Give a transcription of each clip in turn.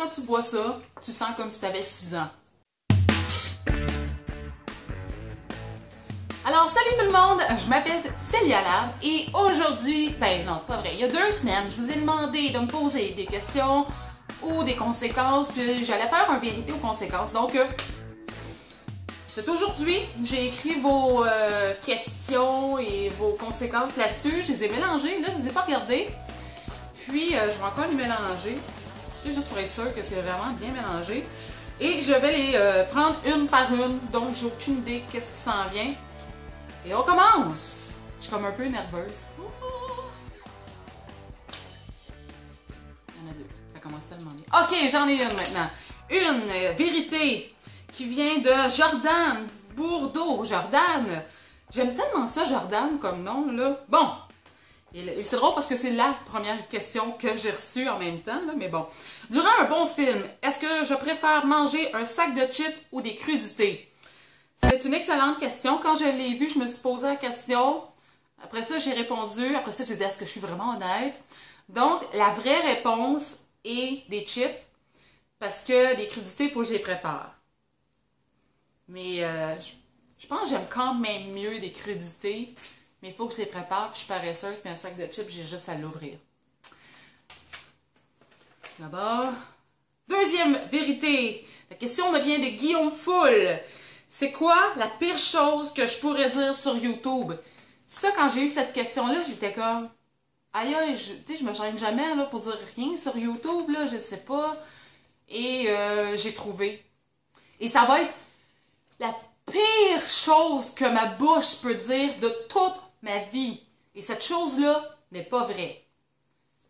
quand tu bois ça, tu sens comme si tu avais 6 ans. Alors, salut tout le monde, je m'appelle Célia Lab et aujourd'hui, ben non, c'est pas vrai, il y a 2 semaines, je vous ai demandé de me poser des questions ou des conséquences, puis j'allais faire un vérité aux conséquences. Donc, c'est aujourd'hui, j'ai écrit vos questions et vos conséquences là-dessus, je les ai mélangées, là je les ai pas regardées, puis je vais encore les mélanger, juste pour être sûr que c'est vraiment bien mélangé. Et je vais les prendre une par une, donc j'ai aucune idée de qu'est-ce qui s'en vient. Et on commence! Je suis comme un peu nerveuse. Il y en a 2. Ça commence tellement bien. Ok, j'en ai une maintenant. Une vérité qui vient de Jordan Bourdeau. Jordan! J'aime tellement ça, Jordan, comme nom, là. Bon! Et c'est drôle parce que c'est la première question que j'ai reçue en même temps, là, mais bon. Durant un bon film, est-ce que je préfère manger un sac de chips ou des crudités? C'est une excellente question. Quand je l'ai vue, je me suis posé la question. Après ça, j'ai répondu. Après ça, j'ai dit, est-ce que je suis vraiment honnête? Donc, la vraie réponse est des chips. Parce que des crudités, il faut que je les prépare. Mais je pense que j'aime quand même mieux des crudités. Mais il faut que je les prépare. Puis je suis paresseuse. Puis un sac de chips, j'ai juste à l'ouvrir. D'abord. Deuxième vérité. La question me vient de Guillaume Foule. C'est quoi la pire chose que je pourrais dire sur YouTube? Ça, quand j'ai eu cette question-là, j'étais comme... Aïe, aïe, je me gêne jamais là, pour dire rien sur YouTube, là, je sais pas. Et j'ai trouvé. Et ça va être la pire chose que ma bouche peut dire de toute ma vie. Et cette chose-là n'est pas vraie.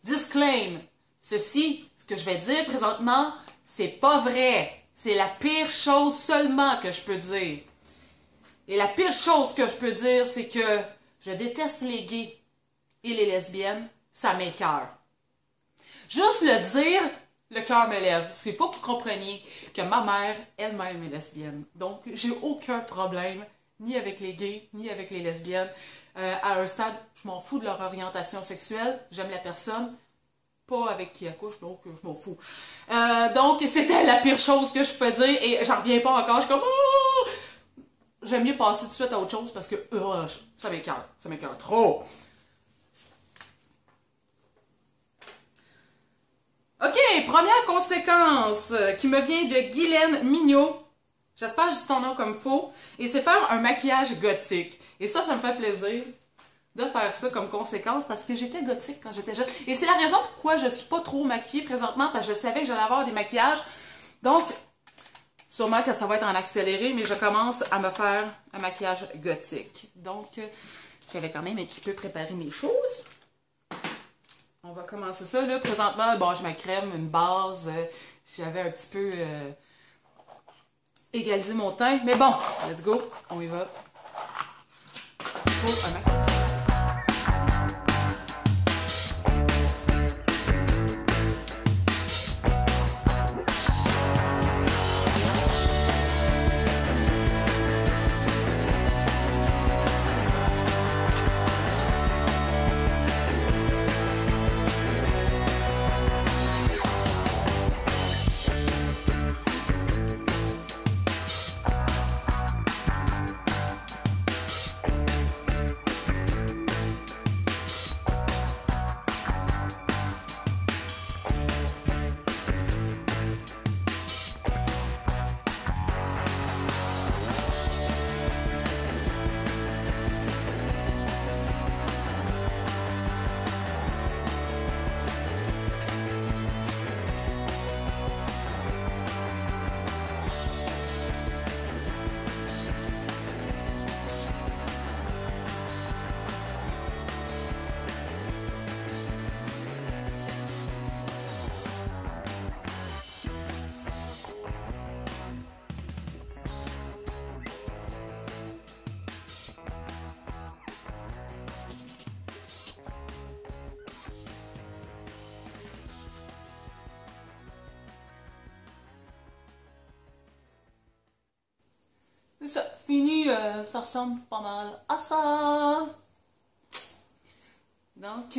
Disclaim. Ceci, ce que je vais dire présentement, c'est pas vrai. C'est la pire chose seulement que je peux dire. Et la pire chose que je peux dire, c'est que je déteste les gays et les lesbiennes. Ça m'écoeure. Juste le dire, le cœur me lève. Parce qu'il faut que vous compreniez que ma mère, elle-même, est lesbienne. Donc, j'ai aucun problème, ni avec les gays, ni avec les lesbiennes. À un stade, je m'en fous de leur orientation sexuelle. J'aime la personne. Pas avec qui accouche, donc je m'en fous. Donc, c'était la pire chose que je pouvais dire et j'en reviens pas encore. Je suis comme... Oh! J'aime mieux passer tout de suite à autre chose parce que ça m'écoeure trop. Ok, première conséquence qui me vient de Guylaine Mignot. J'espère que je dis ton nom comme faux. Et c'est faire un maquillage gothique. Et ça me fait plaisir de faire ça comme conséquence parce que j'étais gothique quand j'étais jeune. Et c'est la raison pourquoi je suis pas trop maquillée présentement parce que je savais que j'allais avoir des maquillages. Donc, sûrement que ça va être en accéléré, mais je commence à me faire un maquillage gothique. Donc, j'avais quand même un petit peu préparé mes choses. On va commencer ça, là. Présentement, bon, je me crème, une base. J'avais un petit peu égalisé mon teint. Mais bon, let's go. On y va. Pour un maquillage. C'est ça, fini, ça ressemble pas mal à ça. Donc,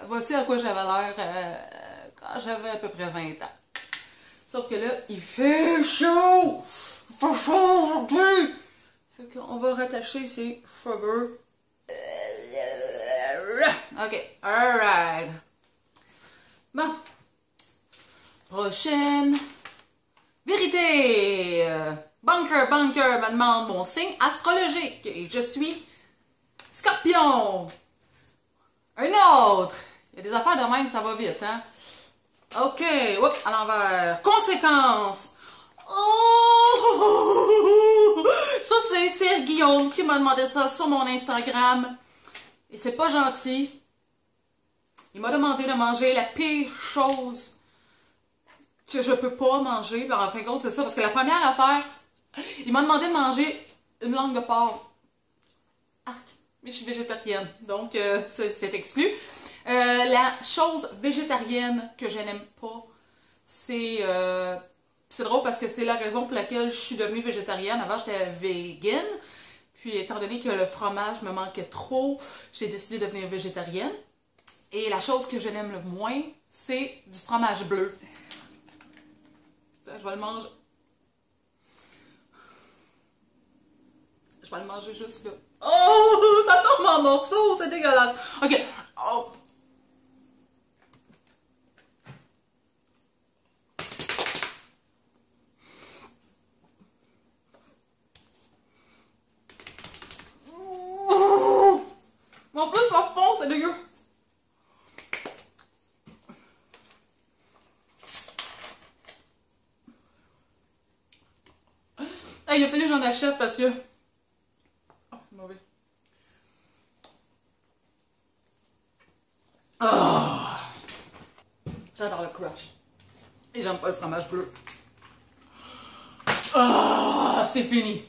voici à quoi j'avais l'air quand j'avais à peu près 20 ans. Sauf que là, il fait chaud! Il fait chaud aujourd'hui! Fait qu'on va rattacher ses cheveux. Ok, alright. Bon. Prochaine vérité. Bunker me demande mon signe astrologique. Et je suis Scorpion. Un autre. Il y a des affaires de même, ça va vite, hein? Ok, oups, à l'envers. Conséquences. Oh! Ça, c'est Sir Guillaume qui m'a demandé ça sur mon Instagram. Et c'est pas gentil. Il m'a demandé de manger la pire chose que je peux pas manger. En fin de compte, c'est ça. Parce que la première affaire, il m'a demandé de manger une langue de porc. Arc. Mais je suis végétarienne. Donc, c'est exclu. La chose végétarienne que je n'aime pas, c'est drôle parce que c'est la raison pour laquelle je suis devenue végétarienne. Avant, j'étais vegan. Puis, étant donné que le fromage me manquait trop, j'ai décidé de devenir végétarienne. Et la chose que je n'aime le moins, c'est du fromage bleu. Je vais le manger. Je vais le manger juste là. Oh! Ça tombe en morceaux! C'est dégueulasse! Ok. Oh. En plus, ça fond, c'est dégueu. Hey, il a fallu que j'en achète parce que... Oh, mauvais. Oh. J'adore le crush. Et j'aime pas le fromage bleu. Oh, c'est fini.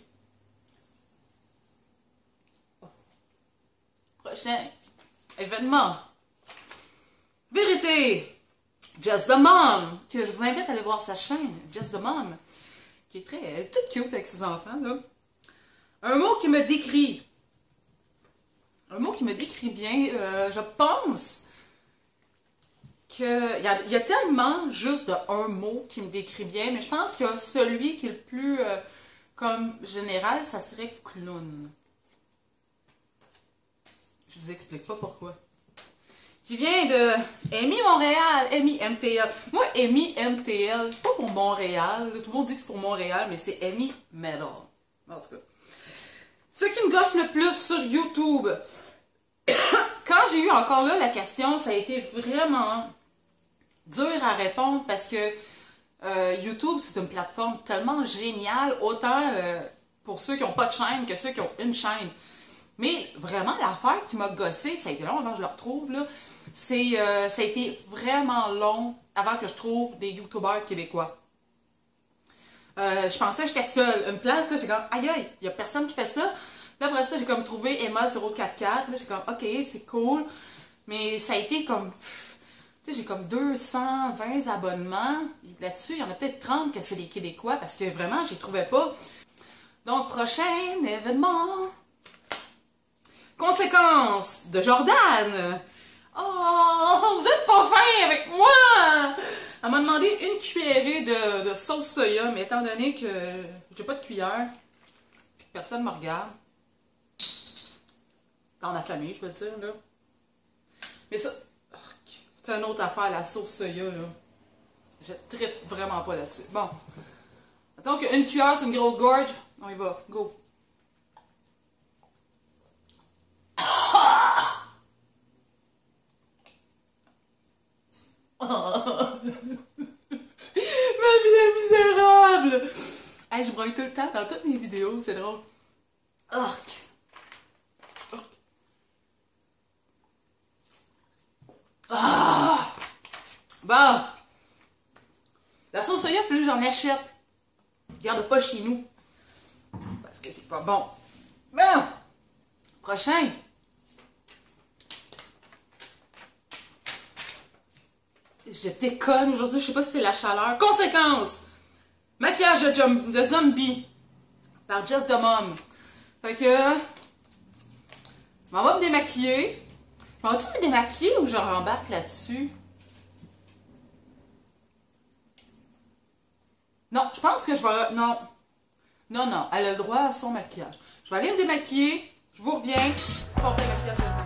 Prochain événement. Vérité. Just the Mom. Que je vous invite à aller voir sa chaîne. Just the Mom. Qui est très toute cute avec ses enfants, là. Un mot qui me décrit. Un mot qui me décrit bien. Je pense qu'il y a tellement juste de un mot qui me décrit bien, mais je pense que celui qui est le plus comme général, ça serait clown. Je vous explique pas pourquoi. Qui vient de Amy Montréal, Amy MTL. Moi, Amy MTL, c'est pas pour Montréal. Tout le monde dit que c'est pour Montréal, mais c'est Amy Metal. En tout cas. Ce qui me gosse le plus sur YouTube, quand j'ai eu encore là la question, ça a été vraiment dur à répondre parce que YouTube, c'est une plateforme tellement géniale, autant pour ceux qui n'ont pas de chaîne que ceux qui ont une chaîne. Mais vraiment, l'affaire qui m'a gossé, ça a été long avant que je le retrouve, là, ça a été vraiment long avant que je trouve des YouTubeurs québécois. Je pensais que j'étais seule. Une place, là, j'ai comme, aïe aïe, il n'y a personne qui fait ça. Là, après ça, j'ai comme trouvé Emma044. Là, j'ai comme, ok, c'est cool. Mais ça a été comme, tu sais, j'ai comme 220 abonnements. Là-dessus, il y en a peut-être 30 que c'est des Québécois parce que vraiment, je les trouvais pas. Donc, prochain événement. Conséquence de Jordan. Oh, vous êtes pas fin avec moi! Elle m'a demandé une cuillerée de sauce soya, mais étant donné que j'ai pas de cuillère, personne ne me regarde. Dans ma famille, je veux dire, là. Mais ça, c'est une autre affaire, la sauce soya, là. Je trippe vraiment pas là-dessus. Bon. Mettons qu'une cuillère, c'est une grosse gorge. On y va. Go. Ma vie est misérable! Hey, je broye tout le temps dans toutes mes vidéos, c'est drôle. Arc! Ah! Bon! La sauce soya, il faut que j'en achète. Regarde pas chez nous. Parce que c'est pas bon. Bon! Prochain! Je déconne aujourd'hui, je sais pas si c'est la chaleur. Conséquence! Maquillage de zombie par Just the Mom. Fait que je m'en vais me démaquiller. M'en-tu me démaquiller ou je rembarque là-dessus? Non, je pense que je vais... Non. Non, non, elle a le droit à son maquillage. Je vais aller me démaquiller. Je vous reviens pour faire le maquillage de zombie.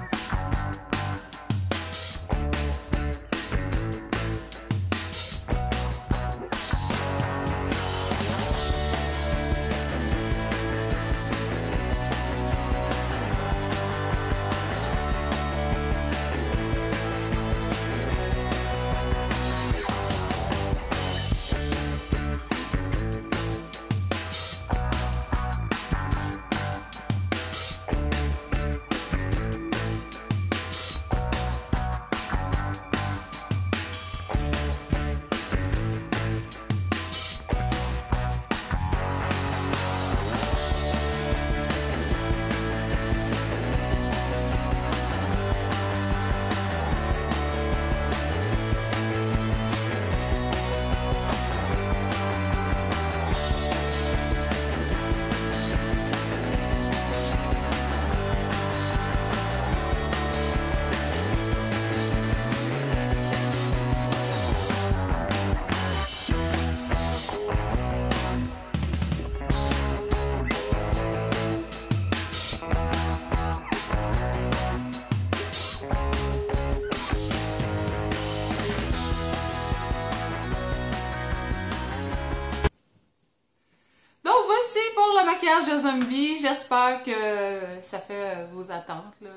Pour le maquillage de zombie, j'espère que ça fait vos attentes, là.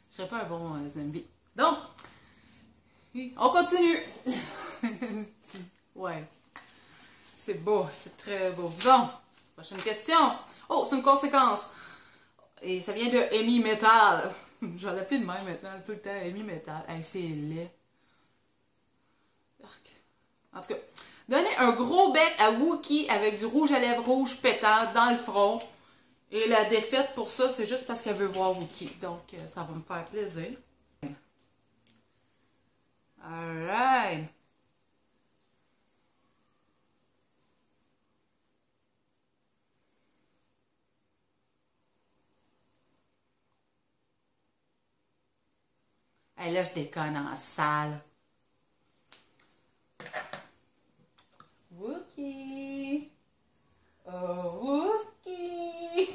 Je serais pas un bon zombie. Donc, on continue. Ouais. C'est beau, c'est très beau. Bon, prochaine question. Oh, c'est une conséquence. Et ça vient de Amy Metal. Je vais l'appeler de même maintenant, tout le temps, Amy Metal. Hey, c'est laid. En tout cas, donnez un gros bec à Wookie avec du rouge à lèvres rouge pétant dans le front. Et la défaite pour ça, c'est juste parce qu'elle veut voir Wookie. Donc, ça va me faire plaisir. Alright. Hey, là, je déconne en salle. Wookie! Oh, Wookie!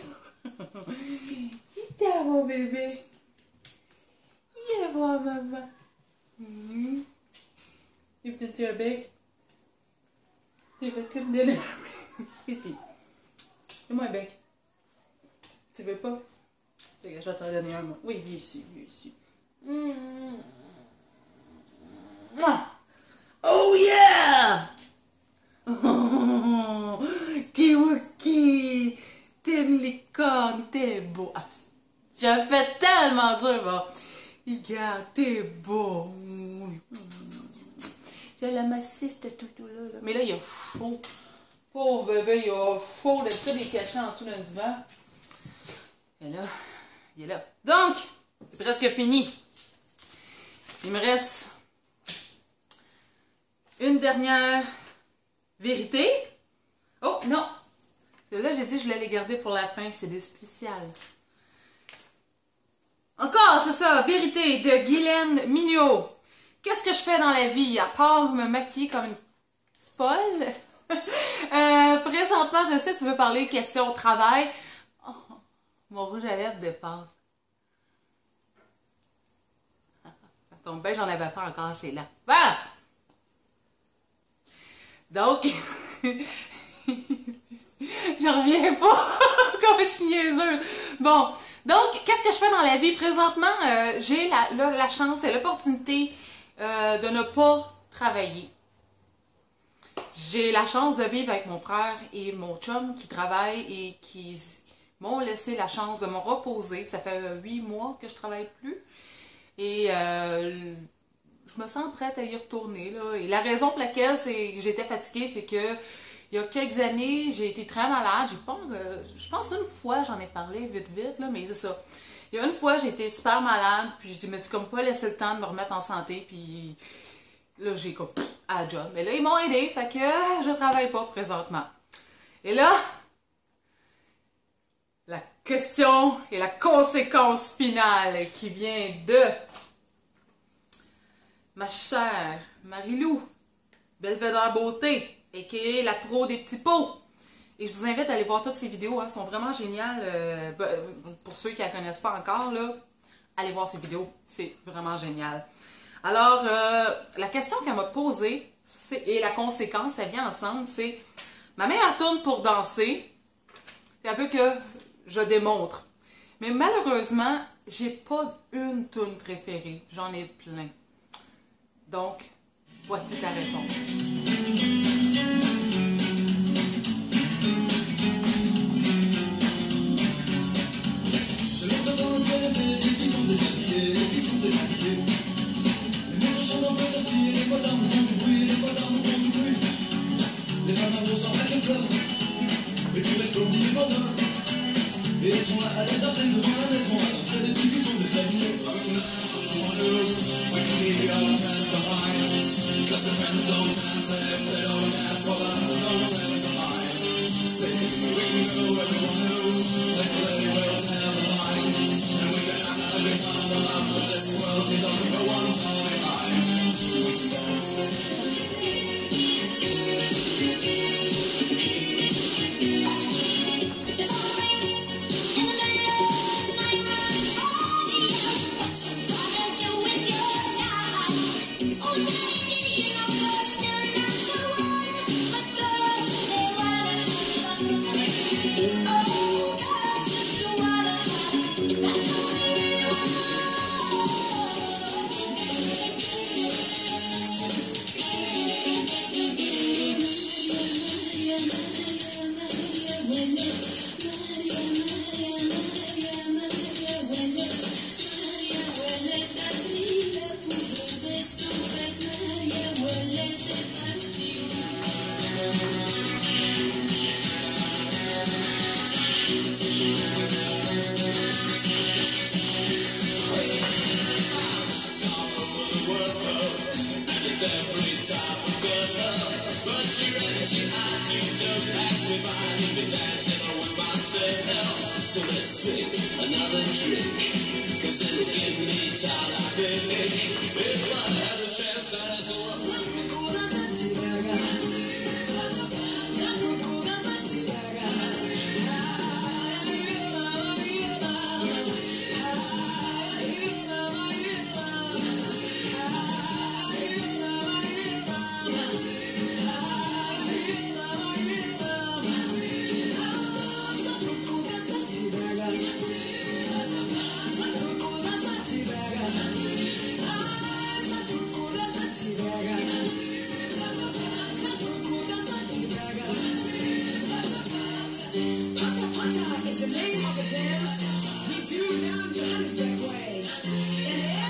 Il est mon bébé! Il est mon maman! Tu veux-tu un bec? Tu veux-tu me donner un bec? Ici. Fais-moi un bec. Tu veux pas? Je vais t'en donner un, moi. Oui, viens ici, viens ici. Oh yeah! Oh, t'es Wookie! T'es une licorne, t'es beau! Ah, j'ai fait tellement dur, bon! Regarde, t'es beau! J'ai la massif, t'es tout là, là. Mais là, il y a chaud. Pauvre bébé, il a chaud. D'habitude, il est caché en dessous d'un divan. Et là, il est là. Donc, c'est presque fini. Il me reste une dernière vérité. Oh, non! Là, j'ai dit que je voulais les garder pour la fin. C'est des spéciales. Encore, c'est ça. Vérité de Guylaine Mignot. Qu'est-ce que je fais dans la vie, à part me maquiller comme une folle? Présentement, je sais, tu veux parler question travail. Oh, mon rouge à lèvres dépasse. Ça tombe bien, j'en avais pas encore, c'est là. Voilà! Donc, je reviens pas comme je suis niaiseuse. Bon, donc, qu'est-ce que je fais dans la vie? Présentement, j'ai la chance et l'opportunité de ne pas travailler. J'ai la chance de vivre avec mon frère et mon chum qui travaillent et qui m'ont laissé la chance de me reposer. Ça fait 8 mois que je travaille plus. Et je me sens prête à y retourner, là. Et la raison pour laquelle j'étais fatiguée, c'est que il y a quelques années, j'ai été très malade. Je pense une fois, j'en ai parlé vite, là, mais c'est ça. Il y a une fois, j'ai été super malade, puis je me suis comme pas laissé le temps de me remettre en santé, puis là, j'ai comme à la job. Mais là, ils m'ont aidé, fait que je travaille pas présentement. Et là, la question et la conséquence finale qui vient de ma chère Marie-Lou, Belvedere Beauté, a.k.a. la pro des petits pots. Et je vous invite à aller voir toutes ces vidéos, hein, elles sont vraiment géniales. Pour ceux qui ne la connaissent pas encore, là, allez voir ces vidéos, c'est vraiment génial. Alors, la question qu'elle m'a posée, et la conséquence, ça vient ensemble, c'est ma meilleure tune pour danser, elle veut que je démontre. Mais malheureusement, j'ai pas une tune préférée, j'en ai plein. Donc, voici ta réponse. Et ils sont là à les appeler devant la maison, à l'entrée des filles qui sont des amis. So let's sing another trick, 'cause it'll give me time, I think. If I had a chance, I'd do it. It's the name of the dance we do down Johannesburg way.